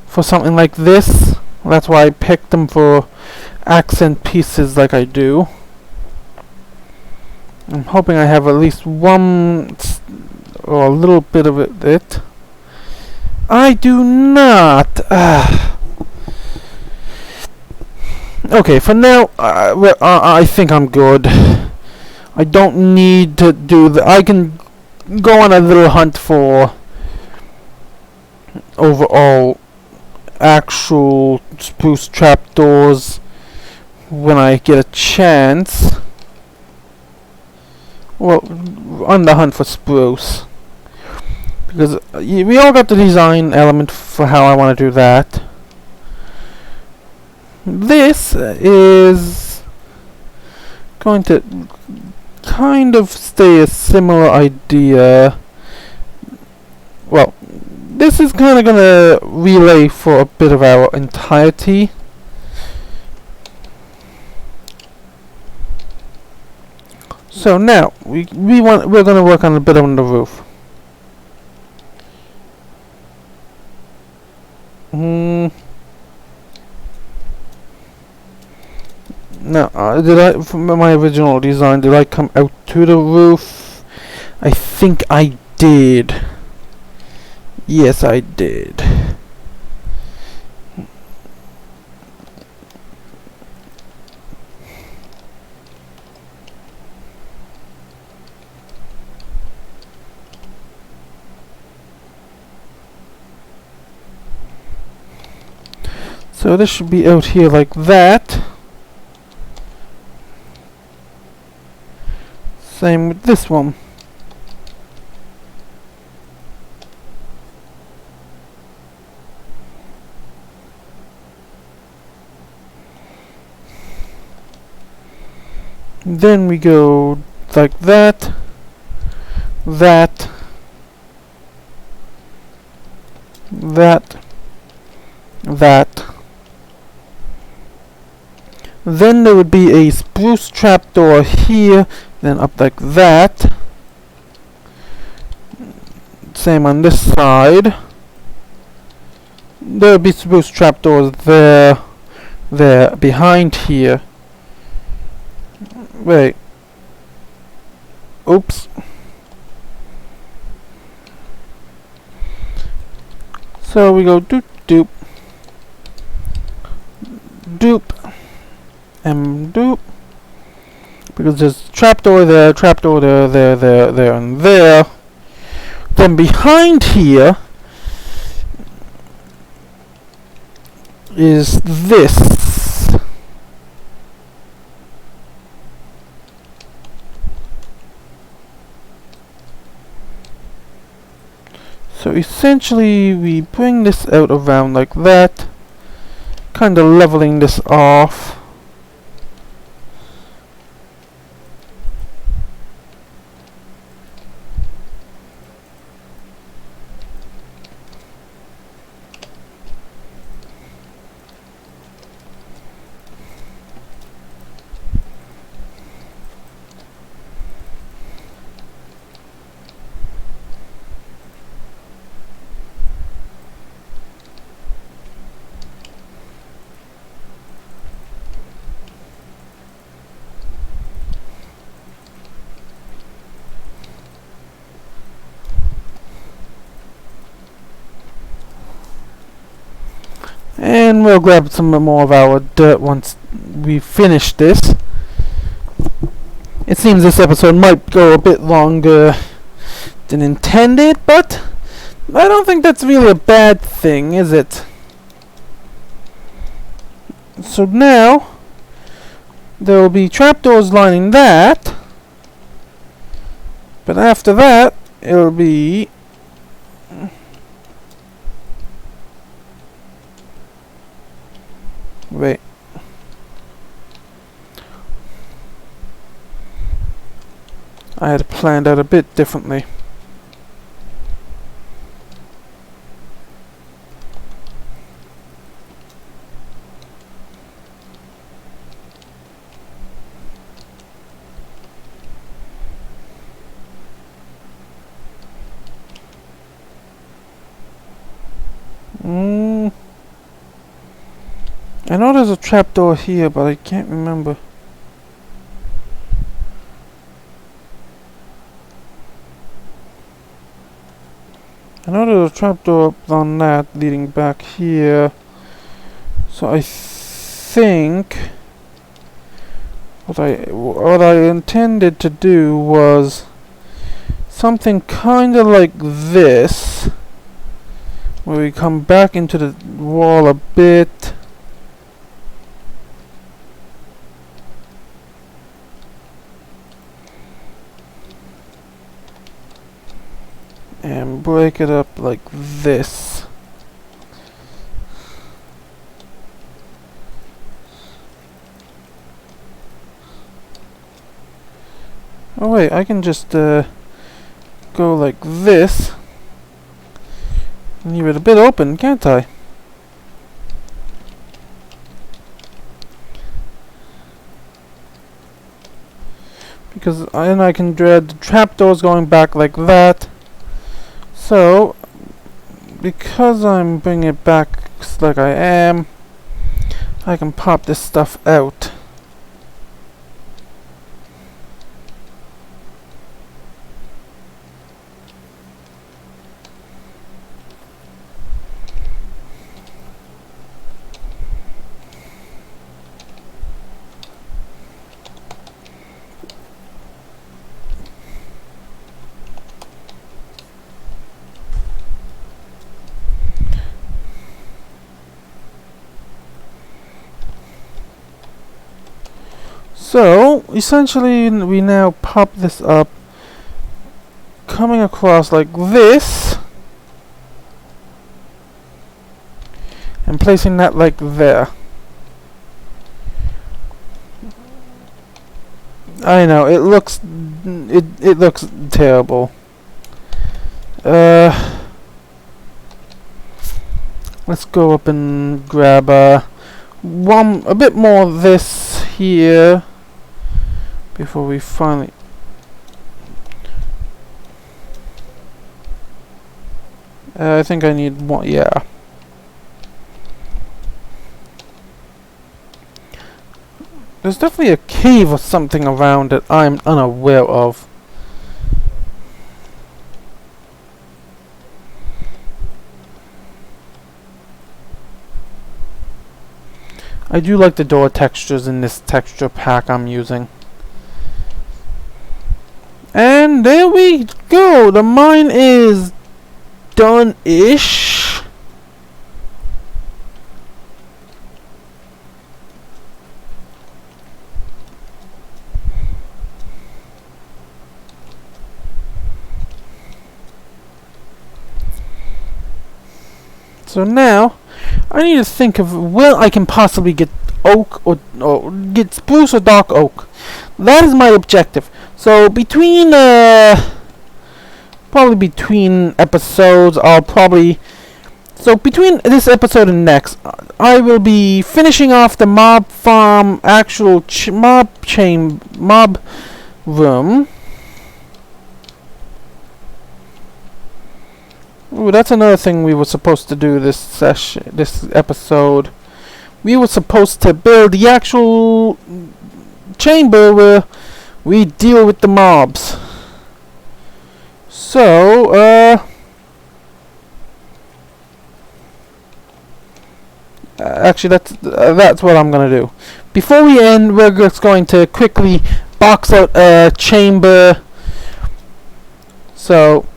for something like this. That's why I picked them for accent pieces like I do. I'm hoping I have at least one or a little bit of it. I do not. Okay, for now, I think I'm good. I don't need to do the... I can go on a little hunt for overall actual spruce trapdoors when I get a chance. Well, on the hunt for spruce. Because we all got the design element for how I want to do that. This is going to kind of stay a similar idea. Well, this is kind of going to relay for a bit of our entirety. So now we're going to work on a bit on the roof. Now, from my original design, did I come out to the roof? I think I did. Yes, I did. So this should be out here like that. Same with this one. Then we go like that, that, that, that. Then there would be a spruce trapdoor here, then up like that. Same on this side. There would be spruce trapdoors there, there, behind here. Wait. Oops. So we go doop doop. Doop. And doop. Because there's trapdoor there, there, and there. Then behind here is this. essentially we bring this out around like that, kind of leveling this off. And we'll grab some more of our dirt once we finish this. It seems this episode might go a bit longer than intended, but I don't think that's really a bad thing, is it? So now, there will be trapdoors lining that, but after that, it'll be... Wait. I had planned out a bit differently. I know there's a trapdoor here, but I can't remember. I know there's a trapdoor up on that leading back here. So I think what I intended to do was something kind of like this, where we come back into the wall a bit. And break it up like this. Oh wait, I can just go like this. Leave it a bit open, can't I? Because then I can dread the trapdoors going back like that. So, because I'm bringing it back like I am, I can pop this stuff out. So, essentially we now pop this up, coming across like this, and placing that like there. I know, it looks terrible. Let's go up and grab a bit more of this here before we finally... I think I need one, yeah. There's definitely a cave or something around that I'm unaware of. I do like the door textures in this texture pack I'm using. And there we go! The mine is done-ish. So now, I need to think of where I can possibly get oak or get spruce or dark oak. That is my objective. So between probably between episodes, so between this episode and next, I will be finishing off the mob farm actual mob room. Ooh, that's another thing we were supposed to do this episode. We were supposed to build the actual chamber where we deal with the mobs. So, actually, that's what I'm gonna do. Before we end, we're just going to quickly box out a chamber. So,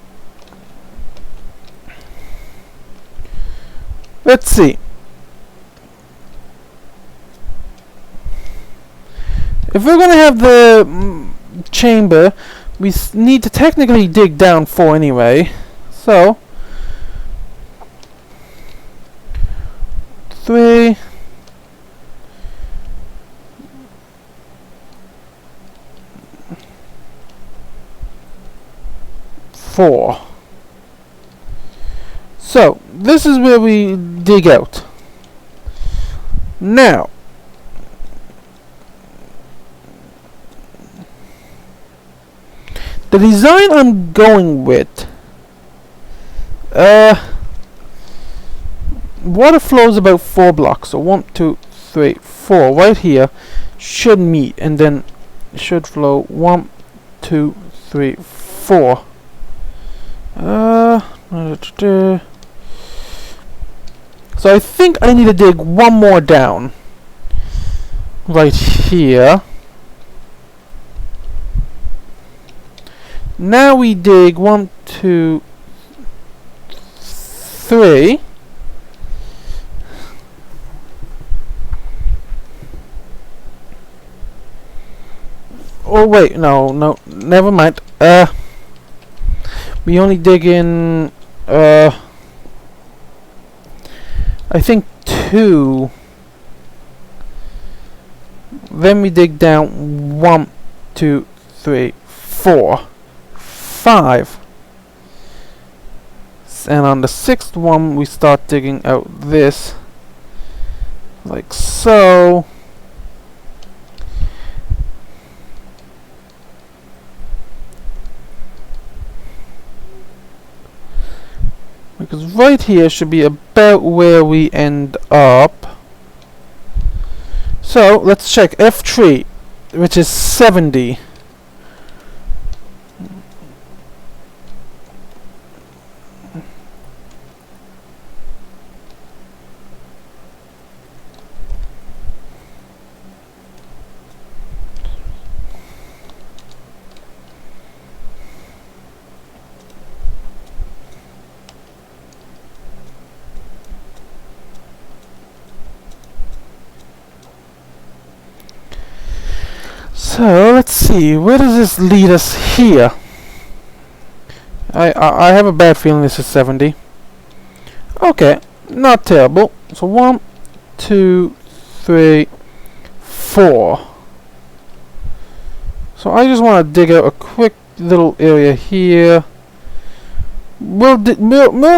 let's see. If we're gonna have the chamber, we need to technically dig down 4 anyway. So 3, 4. So this is where we dig out. Now, the design I'm going with, water flows about 4 blocks. So 1, 2, 3, 4 right here should meet, and then it should flow 1, 2, 3, 4. So I think I need to dig one more down right here. Now we dig 1, 2, 3. Oh wait, no, never mind. We only dig in I think 2. Then we dig down 1, 2, 3, 4, 5. And on the 6th one we start digging out this like so. Because right here should be about where we end up. So let's check ep3, which is 70. So let's see, where does this lead us here? I have a bad feeling this is 70. Okay, not terrible. So 1, 2, 3, 4. So I just want to dig out a quick little area here. We'll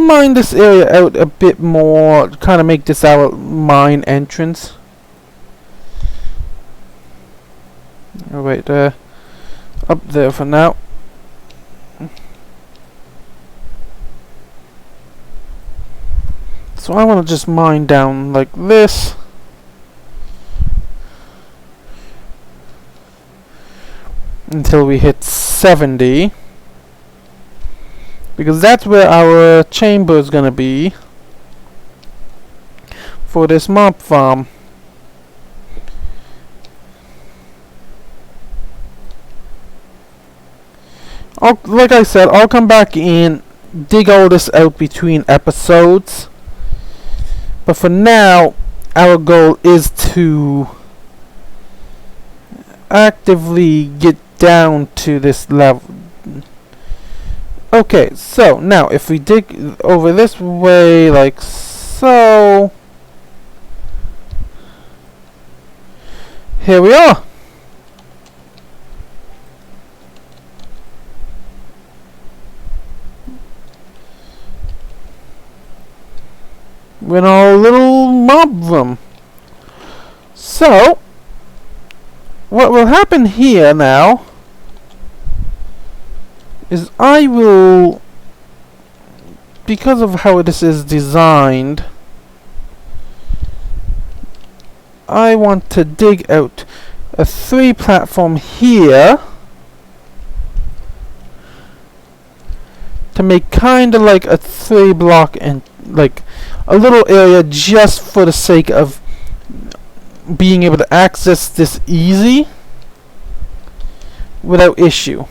mine this area out a bit more, kind of make this our mine entrance. Oh wait, up there for now. So I want to just mine down like this. Until we hit 70. Because that's where our chamber is gonna be for this mob farm. Like I said, I'll come back in, dig all this out between episodes. But for now, our goal is to actively get down to this level. Okay, so now if we dig over this way like So here we are. We're in our little mob room. So what will happen here now is I will, because of how this is designed, I want to dig out a 3 platform here to make kinda like a 3 block and like a little area just for the sake of being able to access this easy without issue.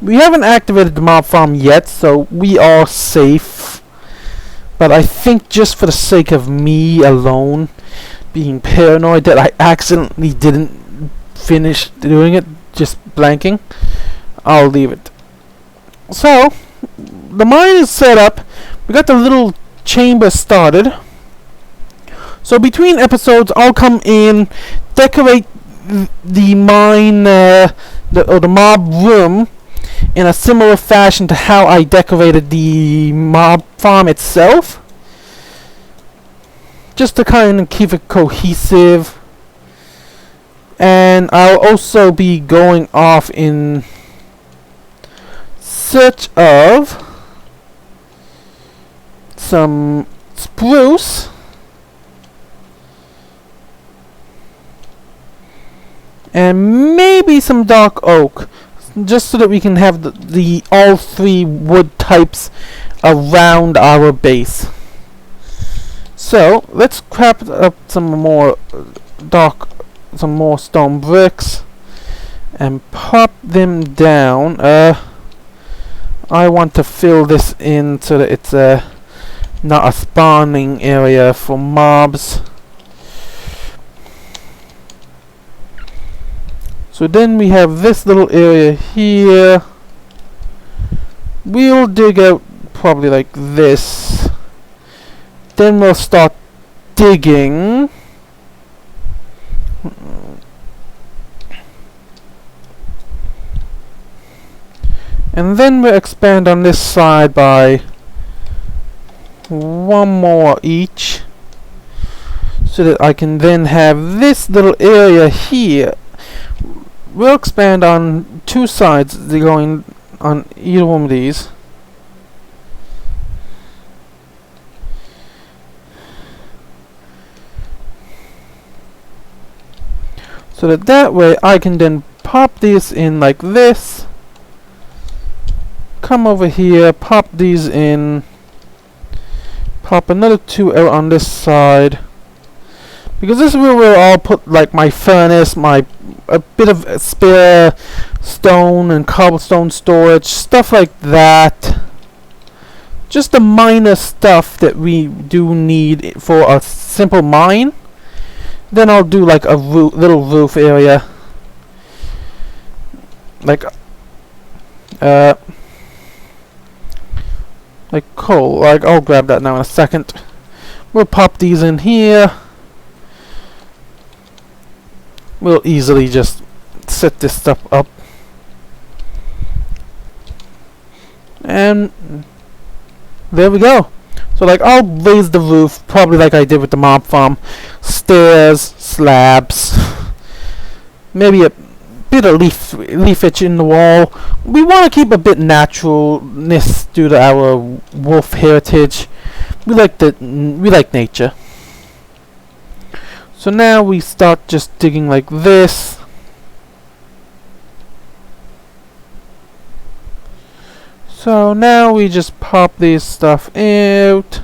We haven't activated the mob farm yet, so we are safe. But I think just for the sake of me alone being paranoid that I accidentally didn't finish doing it, just blanking, I'll leave it. So the mine is set up. We got the little chamber started. So between episodes, I'll come in, decorate the mine, or the mob room in a similar fashion to how I decorated the mob farm itself, just to kind of keep it cohesive. And I'll also be going off in search of some spruce and maybe some dark oak, just so that we can have the all 3 wood types around our base. So let's craft up some more stone bricks and pop them down. I want to fill this in so that it's not a spawning area for mobs. So then we have this little area here. We'll dig out probably like this. Then we'll start digging. And then we'll expand on this side by 1 more each, so that I can then have this little area here. We'll expand on 2 sides, going on either one of these. So that way I can then pop these in like this. Come over here, pop these in. Pop another 2 out on this side. Because this is where I'll put like my furnace, a bit of spare stone and cobblestone storage, stuff like that. Just the minor stuff that we do need for a simple mine. Then I'll do like a little roof area, like coal. Like, I'll grab that now in a second. We'll pop these in here. We'll easily just set this stuff up. And there we go. So like, I'll raise the roof probably like I did with the mob farm. Stairs, slabs, maybe a bit of leafage in the wall. We want to keep a bit naturalness due to our wolf heritage. We like nature. So now we start just digging like this. So now we just pop this stuff out.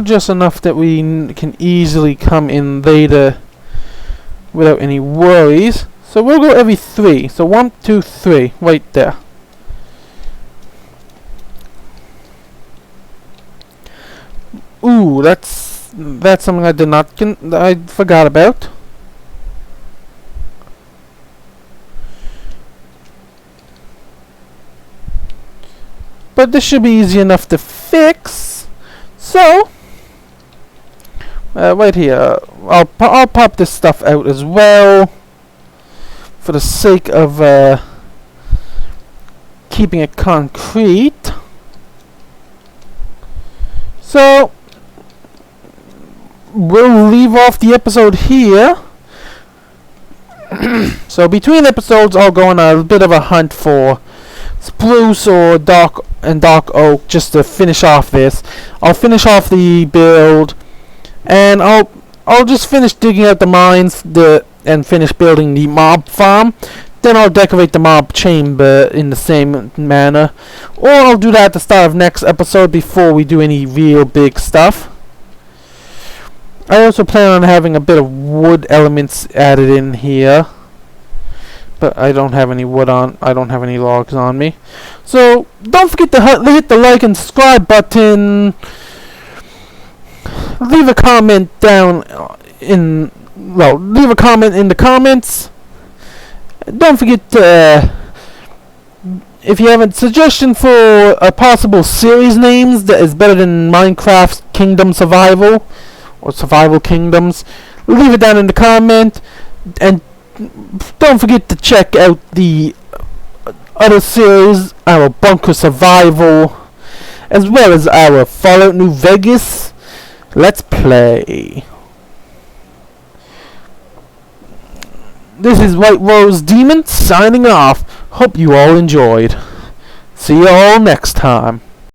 Just enough that we can easily come in later without any worries. So we'll go every 3. So 1, 2, 3, right there. Ooh, that's something I forgot about. but this should be easy enough to fix. So, right here, I'll pop this stuff out as well, for the sake of keeping it concrete. So, we'll leave off the episode here. So between episodes, I'll go on a bit of a hunt for spruce or dark oak just to finish off this. I'll finish off the build, and I'll just finish digging out the mines and finish building the mob farm. Then I'll decorate the mob chamber in the same manner, or I'll do that at the start of next episode before we do any real big stuff. I also plan on having a bit of wood elements added in here, but I don't have any wood on. I don't have any logs on me. So don't forget to hit the like and subscribe button. Leave a comment down leave a comment in the comments. Don't forget to, if you have a suggestion for a possible series names that is better than Minecraft Kingdom Survival or Survival Kingdoms, leave it down in the comment. And don't forget to check out the other series, our Bunker Survival, as well as our Fallout New Vegas Let's Play. This is White Rose Demon signing off. Hope you all enjoyed. See you all next time.